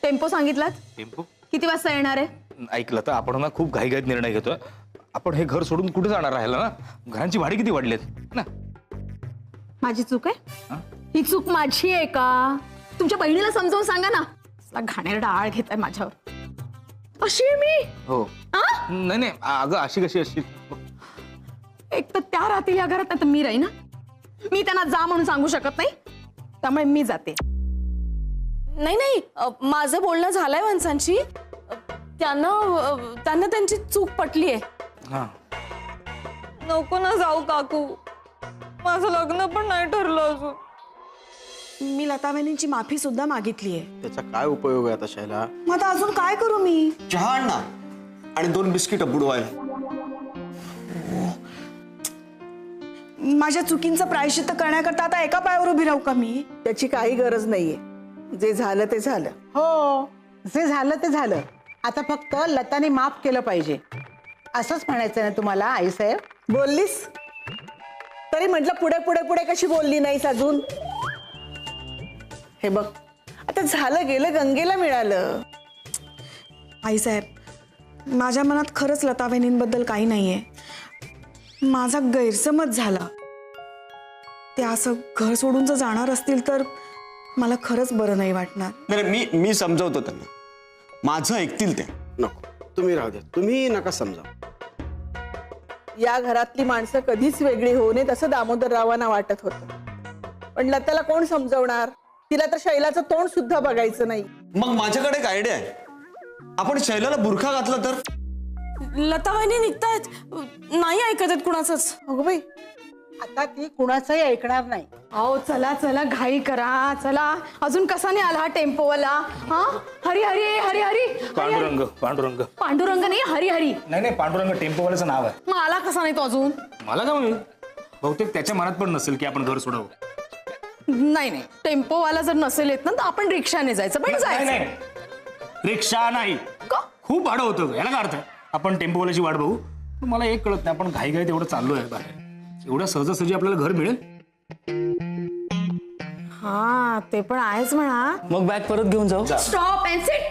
Tempo सांगितलात? Tempo किती वाजता येणार आहे? ऐकलं तर आपण ना खूप घाईघाईत निर्णय घेतोय. आपण हे घर सोडून कुठे जाणार राहिला ना? घरांची भाडी किती वाढलीत ना. माझी चूक आहे? ही चूक माझी आहे का? तुमच्या बहिणीला समजावून सांगा ना. घाणेरडा आळ घेताय माझ्यावर. अशी आहे मी? हो. नाही नाही अगं अशी कशी अशी. एक तर त्या राहतील या घरात, तर मी राही ना. मी त्यांना जा म्हणून सांगू शकत नाही, त्यामुळे मी जाते. नाही नाही माझं बोलणं झालंय माणसांची. त्यांना त्यांची चूक पटली आहे. हा नको ना जाऊ काकू, माझं लग्न पण नाही ठरलं अजून. मी लता वहिनींची माफी सुद्धा मागितली आहे. त्याचा काय उपयोग आहे आता शैला? मग आता अजून काय करू मी? चहा आण ना आणि 2 बिस्किट बुडवायला. माझ्या चुकींचं प्रायश्चित्त करण्याकरता आता एका पायावर उभी राहू का मी? त्याची काही गरज नाहीये. जे झालं ते झालं. हो, जे झालं ते झालं. आता फक्त लताने माफ केलं पाहिजे असंच म्हणायचं ना तुम्हाला आईसाहेब? बोललीस तरी म्हटलं पुढे पुढे पुढे कशी बोलली नाहीस अजून? हे बघ, आता झालं गेलं, गंगेला मिळालं. आईसाहेब, माझ्या मनात खरंच लता वहिनींबद्दल काही नाहीये. माझा गैरसमज झाला. ते असं घर सोडून जर जाणार असतील तर मला खरंच बरं नाही वाटणार. नाही मी समजावतो त्यांना. माझं ऐकतील ते. नको तुम्ही राहू द्या, तुम्ही नका समजावू. या घरातली माणसं कधीच वेगळी होऊ नये असं दामोदररावांना वाटत होतं, पण लताला कोण समजवणार? तिला तर शैलाचं तोंड सुद्धा बघायचं नाही. मग माझ्याकडे एक आयडिया आहे. आपण शैलाला बुरखा घातला तर? लता वहिनी निघतायत, नाही ऐकत आहेत कुणाचंच. अगं बाई, आता ती कुणाचंही ऐकणार नाही. अहो चला चला, घाई करा. चला, अजून कसा नाही आला हा टेम्पोवाला? हा, हरी हरी हरी हरी. पांडुरंग पांडुरंग. पांडुरंग नाही, हरी हरी. नाही नाही पांडुरंग टेम्पोवाल्याचं नाव आहे. मग आला कसा नाही तो अजून? मला काय माहिती, बहुतेक त्याच्या मनात पण नसेल की आपण घर सोडावं. नाही नाही, टेम्पोवाला जर नसेल येत ना तर आपण रिक्षाने जायचं. पण नाही जायचं नाही, रिक्षा नाही. का? खूप भाडं होतं. याला काय अर्थ आहे? आपण टेम्पोवाल्याची वाट बघू. मला एक कळत नाही, आपण घाईघाईत एवढं चाललोय बाहेर, एवढ्या सहजासहजी आपल्याला घर मिळेल? हा, ते पण आहेच म्हणा. मग बॅग परत घेऊन जाऊ. Stop and seat.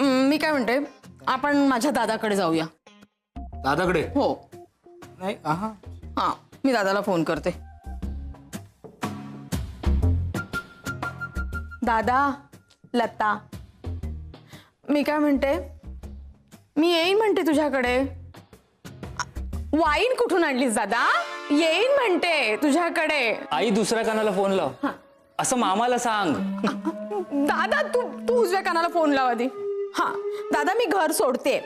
मी काय म्हणते, आपण माझ्या दादाकडे जाऊया. दादाकडे? हो. नाही. हा, मी दादाला फोन करते. दादा, लता, मी काय म्हणते, मी येईन म्हणते तुझ्याकडे. वाईन कुठून आणलीस दादा? येईन म्हणते तुझ्याकडे. आई दुसऱ्या कानाला फोन लाव, असं मामाला सांग. दादा तू उजव्या कानाला फोन लाव आधी. हा दादा, मी घर सोडते.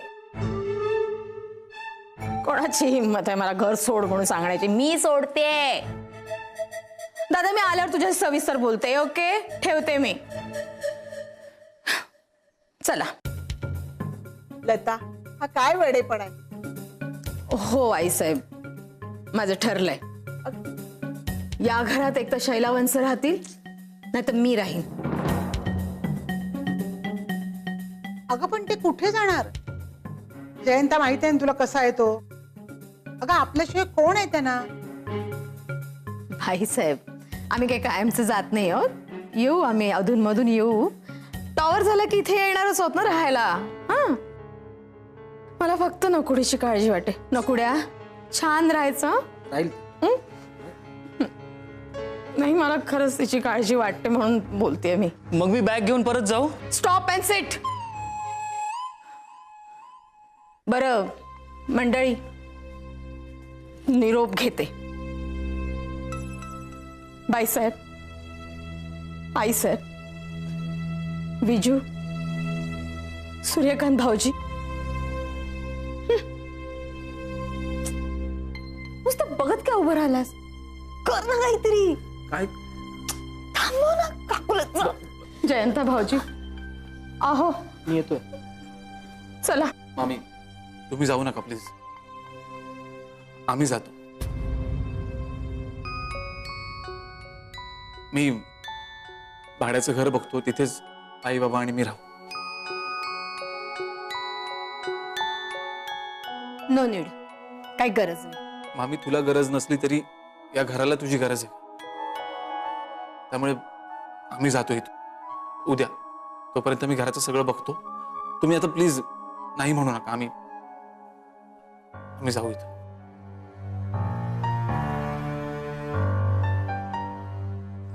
कोणाची हिंमत आहे मला घर सोड म्हणून सांगण्याची? मी सोडते. दादा, मी आल्यावर तुझ्याशी सविस्तर बोलते. ओके, ठेवते मी. चला. लता, हा काय वेडेपण आहे? हो आईसाहेब, माझं ठरलंय. या घरात एक तर शैला वंस राहतील, नाही तर मी राहीन. अगं पण ते कुठे जाणार? जयंता माहिती आहे ना तुला कसा आहे तो. अगं आपल्याशिवाय कोण आहे त्यांना? आईसाहेब, आम्ही काही कायमचं जात नाही आहोत. येऊ आम्ही अधूनमधून येऊ. टॉवर झाला की इथे येणारच होत ना राहायला. हा, मला फक्त नकुडीची काळजी वाटते. नकुड्या, छान राहायचं. राहील. नाही, मला खरंच तिची काळजी वाटते म्हणून बोलतेय मी. मग मी बॅग घेऊन परत जाऊ. Stop and sit. बरं मंडळी, निरोप घेते. बाईसाहेब, आईसाहेब, विजू, सूर्यकांत भाऊजी, नुसतं बघत का उभं राहिलास? कर ना काहीतरी. काय? थांबव ना काकुलत. जयंता भाऊजी, आहो मी येतोय. चला. मामी, तुम्ही जाऊ नका प्लीज. आम्ही जातो. मी भाड्याचं घर बघतो, तिथेच आई बाबा आणि मी राहू. नो नीड, काही गरज नाही. मामी, तुला गरज नसली तरी या घराला तुझी गरज आहे. त्यामुळे आम्ही जातो इथून. उद्या. तोपर्यंत मी घराचं सगळं बघतो. तुम्ही आता प्लीज नाही म्हणू नका. आम्ही जाऊ इथं.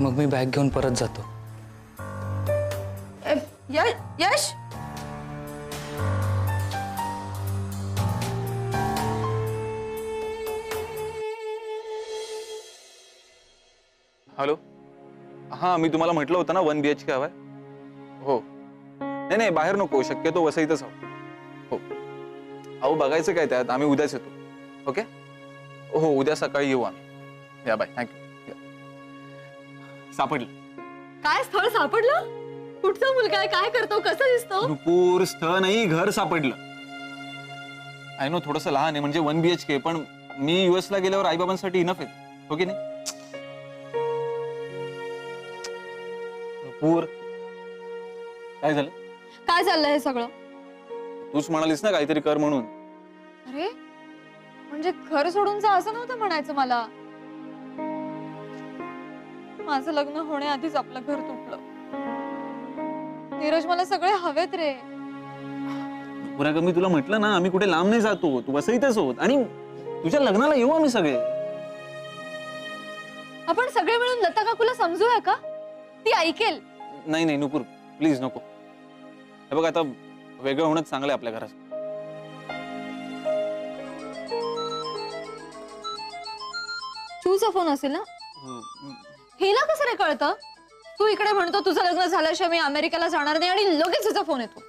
मग मी बॅग घेऊन परत जातो. यश हॅलो. हा, मी तुम्हाला म्हटलं होतं ना 1 BHK हवाय. हो. नाही नाही, बाहेर नको, शक्यतो वसईतच हवं. हो. अहो बघायचं काय त्यात, आम्ही उद्याच येतो. ओके. हो, उद्या सकाळी येऊ आम्ही. या बाय. थँक्यू. सापडलं. काय स्थळ सापडलं? कुठचा मुलगा आहे, काय करतो, कसं दिसतो? नुपूर, स्थळ नाही, घर सापडलं. आय नो थोडंसं लहान आहे, म्हणजे 1 BHK, पण मी US ला गेल्यावर आईबाबांसाठी इनफ आहे. हो की नाही? नुपूर, काय झालं? काय चाललंय हे सगळं? तूच म्हणालीस ना काहीतरी कर म्हणून. अरे म्हणजे घर सोडून जा असं नव्हतं म्हणायचं मला. माझं लग्न होण्याआधीच आपलं घर तुटलं. नीरज मला सगळे हवेत रे. पुरा मी तुला म्हटलं ना, आम्ही कुठे लांब नाही जातो, तू वसईतच होत आणि तुझ्या लग्नाला येऊ आम्ही सगळे. आपण सगळे मिळून लता काकूला समजूया का? ती ऐकेल. नाही नाही नुपूर, प्लीज नको. हे बघ, आता वेगळं होणंच चांगलं आहे आपल्या घरात. तूचा फोन असेल ना? हिला कसं रे कळतं? तू इकडे म्हणतो तुझं लग्न झाल्याशिवाय मी अमेरिकेला जाणार नाही आणि लगेच तुझा फोन येतो.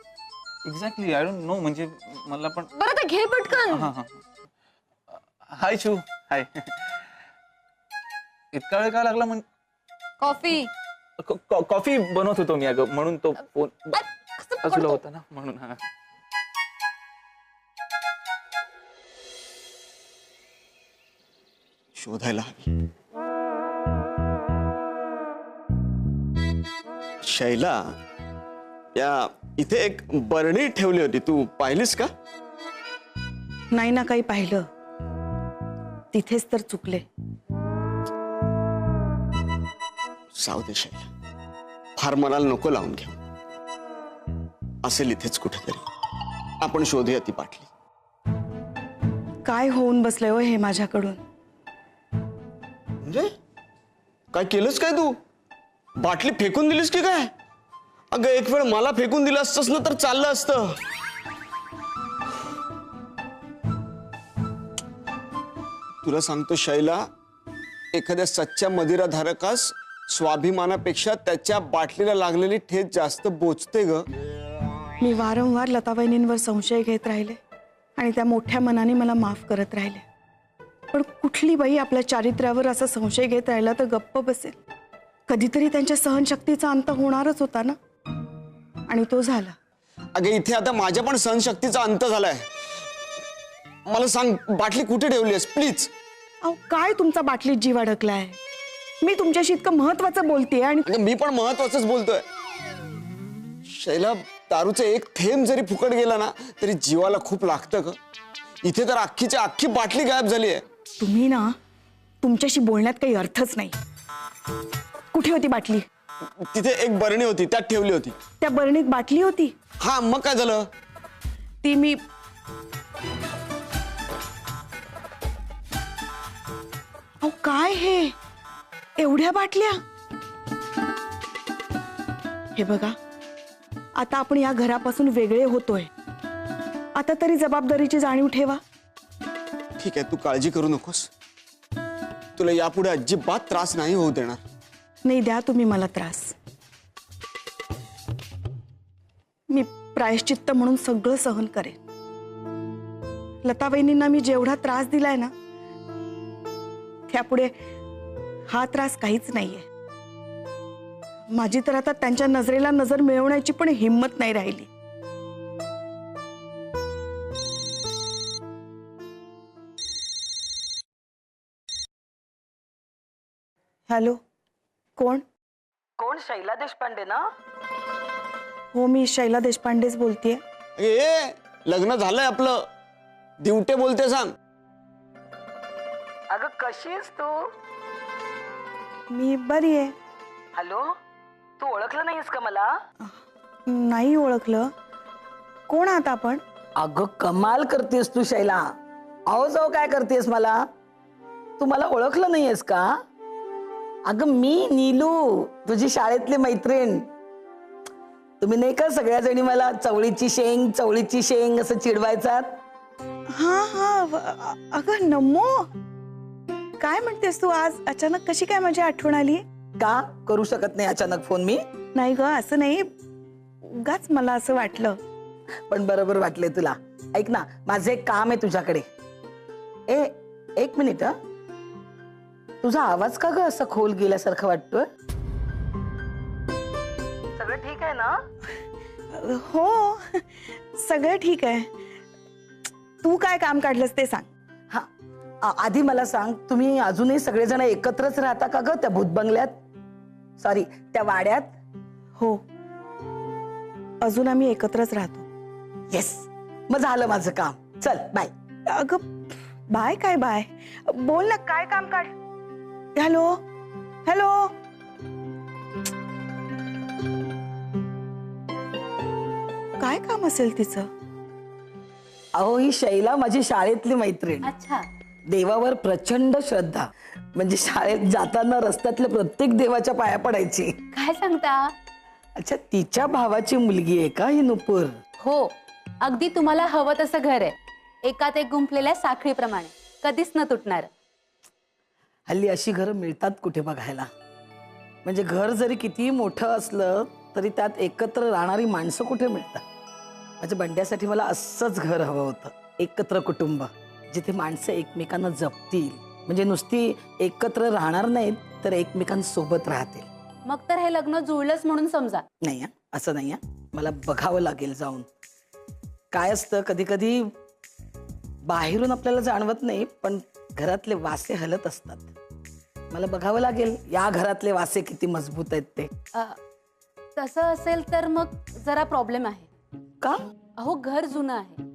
Exactly, I don't know. म्हणजे मला पण. बरं ते घे पटकन. हाय शू. हाय. इतका वेळ का लागला? कॉफी. कॉफी बनवत होतो मी अगं, म्हणून तो फोन बाजूला होता ना, म्हणून. हा. शोधायला हवी. शैला, या इथे एक बरणी ठेवली होती, तू पाहिलीस का? नाही ना काही पाहिलं. तिथेच तर चुकले. जाऊ दे शैला, फार मनाला नको लावून घेऊ. असेल इथेच कुठेतरी. आपण शोधूया ती बाटली. काय होऊन बसलंय हो हे माझ्याकडून? म्हणजे काय केलंस काय तू? बाटली फेकून दिलीस की काय? अगं एक वेळ मला फेकून दिलं असतंस ना तर चाललं असतं. तुला सांगतो शैला, एखाद्या सच्च्या मदिराधारकास स्वाभिमानापेक्षा त्याच्या बाटलीला लागलेली ठेच जास्त बोचते ग. मी वारंवार लतावहिनींवर संशय घेत राहिले आणि त्या मोठ्या मनाने मला माफ करत राहिले. पण कुठली बाई आपल्या चारित्र्यावर असा संशय घेत राहिला तर गप्प बसेल? कधीतरी त्यांच्या सहनशक्तीचा अंत होणारच होता ना, आणि तो झाला. अगं इथे आता माझ्या पण सहनशक्तीचा अंत झालाय. मला सांग, बाटली कुठे ठेवली आहेस प्लीज? अहो काय तुमचा बाटलीत जीव अडकलाय? मी तुमच्याशी इतकं महत्वाचं बोलतेय आणि अगं मी पण महत्वाचंच बोलतोय. शैला, दारूचं एक थेंब जरी फुकट गेला ना तरी जीवाला खूप लागतं ग. इथे तर अख्खीच्या अख्खी बाटली गायब झाली आहे. तुम्ही ना, तुमच्याशी बोलण्यात काही अर्थच नाही. कुठे होती बाटली? तिथे एक बरणी होती, त्यात ठेवली होती. त्या बरणीत बाटली होती? हा, मग काय झालं? ती मी अहो काय हे, एवढ्या बाटल्या? हे बघा, आता आपण या घरापासून वेगळे होतोय. आता तरी जबाबदारीची जाणीव ठेवा. ठीक आहे, तू काळजी करू नकोस. तुला यापुढे अजिबात त्रास नाही होऊ देणार. नाही, द्या तुम्ही मला त्रास. मी प्रायश्चित्त म्हणून सगळं सहन करेन. लतावहिनींना मी जेवढा त्रास दिलाय ना, त्यापुढे हा त्रास काहीच नाहीये. माझी तर आता त्यांच्या नजरेला नजर मिळवण्याची पण हिंमत नाही राहिली. हॅलो, कोण? कोण? शैला देशपांडे ना? हो, मी शैला देशपांडेच बोलतेय. ए, लग्न झालंय आपलं. दिवटे बोलते सांग. अगं कशी आहेस तू? मी बरी आहे. हॅलो, तू ओळखलं नाहीस का मला? नाही ओळखलं. कोण आहात आपण? अगं कमाल करतेस तू शैला. अहो जाऊ काय करतेस मला? तू मला ओळखलं नाहीयेस का? अगं मी नीलू, तुझी शाळेतली मैत्रीण. तुम्ही नाही का सगळ्या जणी मला चवळीची शेंग असं चिडवायचात? हा अगं नमो, काय म्हणतेस तू? आज अचानक कशी काय माझी आठवण आली? का करू शकत नाही अचानक फोन मी? नाही ग, असं नाही, उगाच मला असं वाटलं. पण बरोबर वाटले तुला. ऐक ना, माझं एक काम आहे तुझ्याकडे. एक मिनिट. तुझा आवाज का ग असं खोल गेल्यासारखं वाटतोय? सगळं ठीक आहे ना? हो, सगळं ठीक आहे. तू काय काम काढलंस ते सांग. हा, आधी मला सांग, तुम्ही अजूनही सगळेजण एकत्रच राहता का ग त्या भूत बंगल्यात? सॉरी, त्या वाड्यात? हो, अजून आम्ही एकत्रच राहतो. येस, मग झालं माझं काम. चल बाय. अगं बाय काय बाय? बोल ना, काय काम काढ. Hello hello. काय काम असेल तिचं? अहो ही शैला माझी शाळेतली मैत्रीण. अच्छा. देवावर प्रचंड श्रद्धा. म्हणजे शाळेत जाताना रस्त्यातल्या प्रत्येक देवाच्या पाया पडायची. काय सांगता? अच्छा, तिच्या भावाची मुलगी आहे का ही नुपूर? हो, अगदी तुम्हाला हवं तसं घर आहे. एकात एक गुंफलेल्या साखळीप्रमाणे, कधीच न तुटणार. हल्ली अशी घरं मिळतात कुठे बघायला. म्हणजे घर जरी किती मोठं असलं तरी त्यात एकत्र राहणारी माणसं कुठे मिळतात. माझ्या बंड्यासाठी मला असंच घर हवं होतं. एकत्र कुटुंब, जिथे माणसं एकमेकांना जपतील. म्हणजे नुसती एकत्र राहणार नाहीत तर एकमेकांसोबत राहतील. मग तर हे लग्न जुळलंच म्हणून समजा. नाही असं नाही. मला बघावं लागेल जाऊन. काय असतं, कधी कधी बाहेरून आपल्याला जाणवत नाही, पण घरातले वासे हलत असतात. मला बघावं लागेल या घरातले वासे किती मजबूत आहेत ते. तसं असेल तर मग जरा प्रॉब्लेम आहे. का? अहो घर जुनं आहे,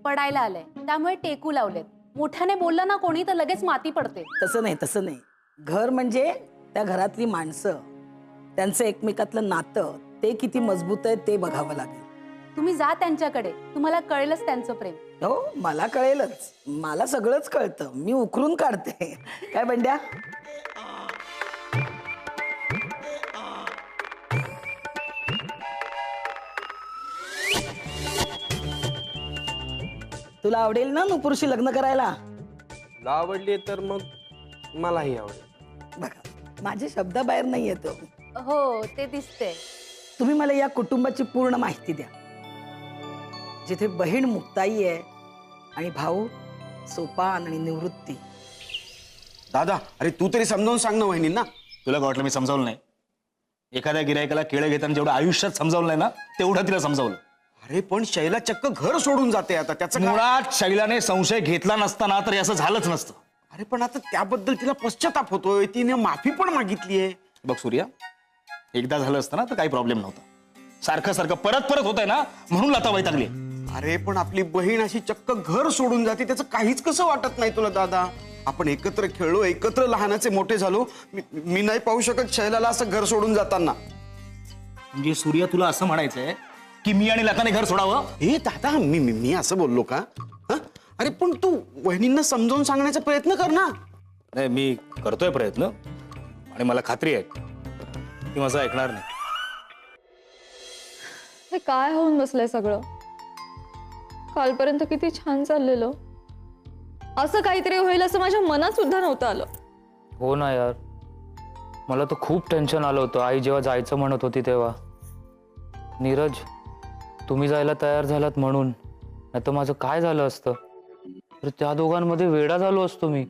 पडायला आलंय, त्यामुळे टेकू लावलेत. मोठ्याने बोललं ना कोणी तर लगेच माती पडते. तसं नाही. घर म्हणजे त्या घरातली माणसं, त्यांचं एकमेकातलं नातं ते किती मजबूत आहे ते बघावं लागेल. तुम्ही जा त्यांच्याकडे, तुम्हाला कळेलच त्यांचं प्रेम. हो, मला कळेलच. मला सगळंच कळतं. मी उकरून काढते. काय बंड्या? तुला आवडेल ना नुपूरशी लग्न करायला? तुला आवडली तर मग मलाही आवडेल. बघा, माझे शब्दाबाहेर नाही येतो. हो, ते दिसते. तुम्ही मला या कुटुंबाची पूर्ण माहिती द्या. जिथे बहीण मुक्ताई आहे आणि भाऊ सोपान आणि निवृत्ती. दादा, अरे तू तरी समजावून सांग ना वहिनींना. तुला काय वाटलं मी समजावलं नाही? एखाद्या गिरायकाला केळं घेताना जेवढं आयुष्यात समजावलं नाही ना, तेवढं तिला समजावलं. अरे पण शैला चक्क घर सोडून जाते आता. त्याचं काय? मुळात शैलाने संशय घेतला नसताना तर असं झालंच नसतं. अरे पण आता त्याबद्दल तिला पश्चाताप होतोय. तिने माफी पण मागितलीये. बघ सूर्या, एकदा झालं असतं ना तर काही प्रॉब्लेम नव्हता. सारखं परत होत आहे ना, म्हणून लता वैतागली. अरे पण आपली बहीण अशी चक्क घर सोडून जाते, त्याचं काहीच कसं वाटत नाही तुला दादा? आपण एकत्र खेळलो, एकत्र लहानाचे मोठे झालो. मी नाही पाहू शकत शैलाला असं घर सोडून जाताना. म्हणजे सूर्या, तुला असं म्हणायचंय की मी आणि लताने घर सोडावं? हे दादा, मी असं बोललो का? हं? अरे पण तू वहिनींना समजावून सांगण्याचा प्रयत्न कर ना. नाही, मी करतोय प्रयत्न आणि मला खात्री आहे की माझं ऐकणार नाही. हे काय होऊन बसलंय सगळं? कालपर्यंत किती छान चाललेलं. असं काहीतरी होईल असं माझ्या मनात सुद्धा नव्हतं आलं. हो ना यार, मला तर खूप टेन्शन आलं होतं आई जेव्हा जायचं म्हणत होती तेव्हा. नीरज, तुम्ही जायला तयार झालात म्हणून, नाही तर माझं काय झालं असतं? तर त्या दोघांमध्ये वेडा झालो असतो मी.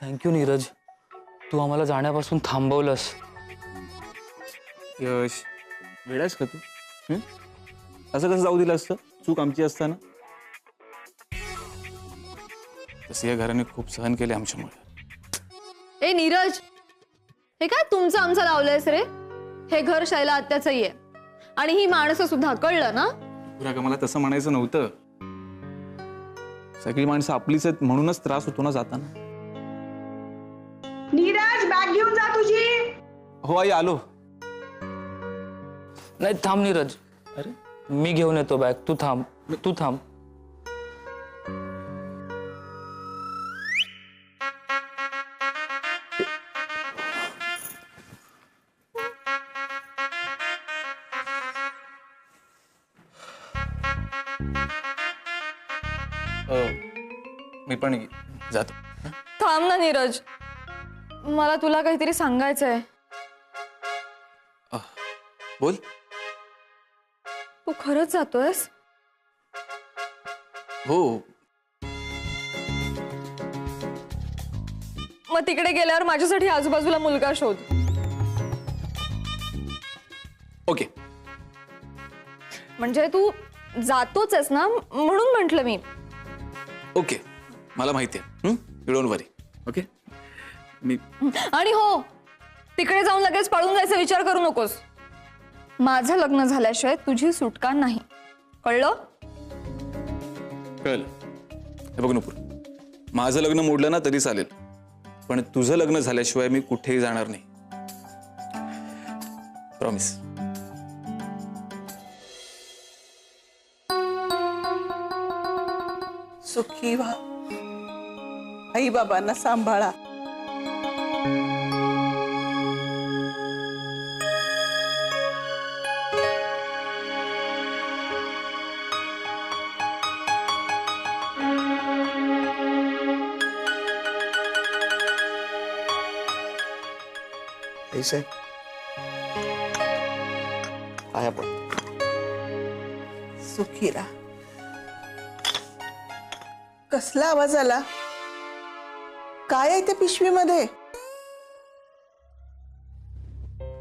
थँक्यू नीरज, तू आम्हाला जाण्यापासून थांबवलंस. यश, वेडायस का तू? असं कसं जाऊ दिलं असतं चूक आमची असताना? तसं या घराने खूप सहन केले आमच्यामुळे. ए नीरज, हे काय तुमचं आमचं लावलंयस रे? हे घर शैला आत्याचंही आहे आणि ही माणसं सुद्धा, कळलं ना? पुरा का मला तसं म्हणायचं नव्हतं. सगळी माणसं आपलीच आहेत म्हणूनच त्रास होतो ना जाताना. नीरज, बॅग घेऊन जा तुझी. हो आई आलो. नाही थांब नीरज. अरे मी घेऊन येतो बॅग. तू थांब. तू थांब. मी पण जातो. थांब ना नीरज, मला तुला काहीतरी सांगायचंय. बोल. तू खरंच जातोयस? हो. मग तिकडे गेल्यावर माझ्यासाठी आजूबाजूला मुलगा शोध. ओके. म्हणजे तू जातोच आहेस ना, म्हणून म्हंटल मी. ओके मला माहिती आहे. You don't worry. ओके. मी आणि हो, तिकडे जाऊन लगेच पळून जायचा विचार करू नकोस. माझं लग्न झाल्याशिवाय तुझी सुटका नाही, कळलं? कळलं. हे बघ नुपूर, माझं लग्न मोडलं ना तरी चालेल, पण तुझं लग्न झाल्याशिवाय मी कुठेही जाणार नाही. प्रॉमिस. सुखी व्हा, आई बाबांना सांभाळा. ऐसे आया पण सुखी राहा. कसला आवाज आला? काय आहे त्या पिशवीमध्ये?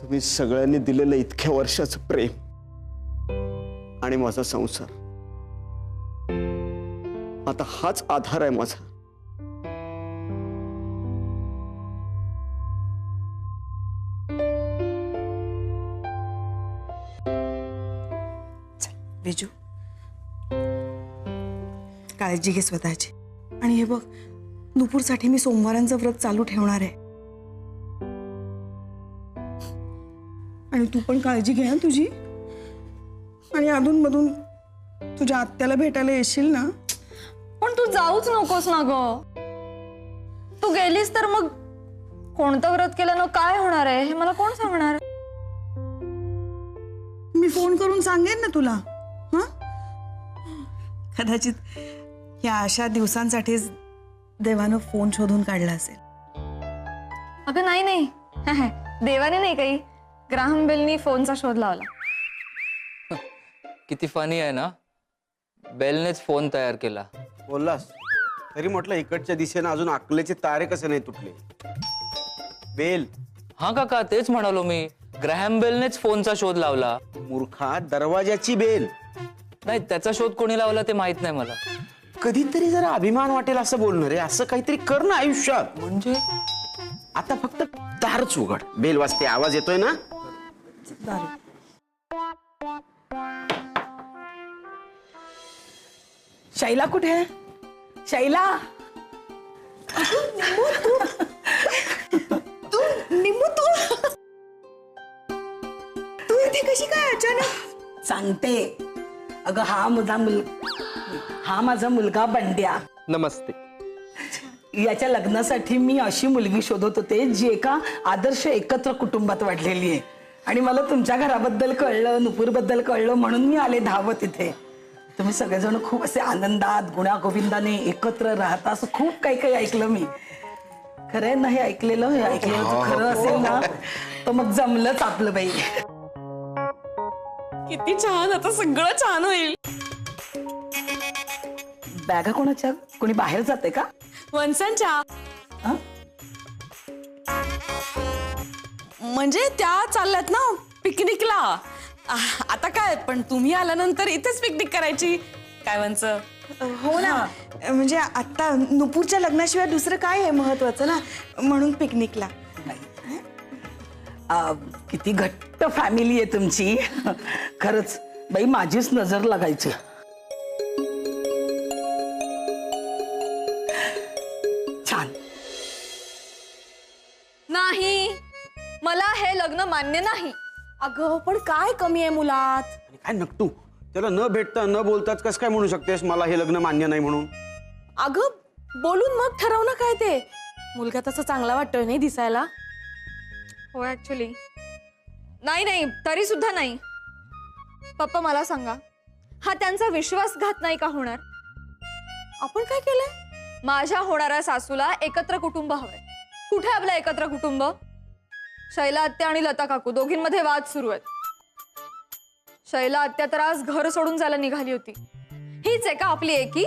तुम्ही सगळ्यांनी दिलेलं इतक्या वर्षाचं प्रेम आणि माझा संसार, आता हाच आधार आहे माझा. बिजू, काळजी घे स्वतःची. आणि हे बघ, नुपूरसाठी मी सोमवारांचं व्रत चालू ठेवणार आहे. आणि तू पण काळजी घे ना तुझी. आणि अधूनमधून तुझ्या आत्याला भेटायला येशील ना. पण तू जाऊच नकोस ना ग. तू गेलीस तर मग कोणतं व्रत केल्यानं काय होणार आहे हे मला कोण सांगणार? मी फोन करून सांगेन ना तुला. हा, कदाचित या अशा दिवसांसाठीच देवानं फोन शोधून काढला असेल. अगं नाही नाही, देवाने नाही, काही ग्राहम बेलनी फोनचा शोध लावला. किती फनी आहे ना, बेलनेच फोन तयार केला. बोललास तरी म्हटलं इकडच्या दिशेनं अजून अकलेचे तारे कसे नाही तुटले. बेल. हा काका, तेच म्हणालो मी. ग्रॅहम बेलनेच फोनचा शोध लावला. मूर्खा, दरवाजाची बेल. नाही, त्याचा शोध कोणी लावला ते माहित नाही मला. कधीतरी जरा अभिमान वाटेल असं बोलणार आहे. असं काहीतरी कर ना आयुष्यात. म्हणजे आता फक्त दारच उघड. बेल वाजते, आवाज येतोय ना. शैला कुठे आहे? शैला, निम्मू, तू इथे कशी काय अचानक? सांगते. अगं हा माझा मुलगा बंड्या. नमस्ते. याच्या लग्नासाठी मी अशी मुलगी शोधत होते जी एका आदर्श एकत्र कुटुंबात वाढलेली आहे. आणि मला तुमच्या घराबद्दल कळलं, नुपूरबद्दल कळलं, म्हणून मी आले धावत इथे. तुम्ही सगळेजण खूप असे आनंदात गुण्यागोविंदाने एकत्र राहता असं खूप काही काही ऐकलं मी. खरं आहे ना हे ऐकलेलं? हे ऐकलेलं तर खरं असेल ना तर मग जमलंच आपलं बाई. किती छान, आता सगळं छान होईल. बॅगा कोणाच्या? कोणी बाहेर जाते का? वंसांच्या. हं? म्हणजे त्या चालल्यात ना पिकनिकला. आता काय, पण तुम्ही आल्यानंतर इथेच पिकनिक करायची काय वंच? हो ना, म्हणजे आता नुपूरच्या लग्नाशिवाय दुसरं काय आहे महत्वाचं ना, म्हणून पिकनिकला. किती घट्ट फॅमिली आहे तुमची. खरंच बाई, माझीच नजर लागायची. छान. नाही, मला हे लग्न अगं पण काय कमी आहे मुलात? आणि काय नकटू, त्याला न भेटता न बोलताच कसं काय म्हणू शकतेस मला हे लग्न मान्य नाही म्हणून? अगं बोलून मग ठरव ना काय ते. मुलगा तसा चांगला वाटतोय नाही दिसायला. हो ऍक्च्युली नाही नाही तरी सुद्धा नाही. पप्पा मला सांगा, हा त्यांचा विश्वासघात नाही का होणार? आपण काय केलंय? माझ्या होणाऱ्या सासूला एकत्र कुटुंब हवंय. कुठे आपलं एकत्र कुटुंब? शैला आत्या आणि लता काकू दोघींमध्ये वाद सुरू आहेत. शैला आत्या तर आज घर सोडून जायला निघाली होती. हीच आहे का आपली एकी?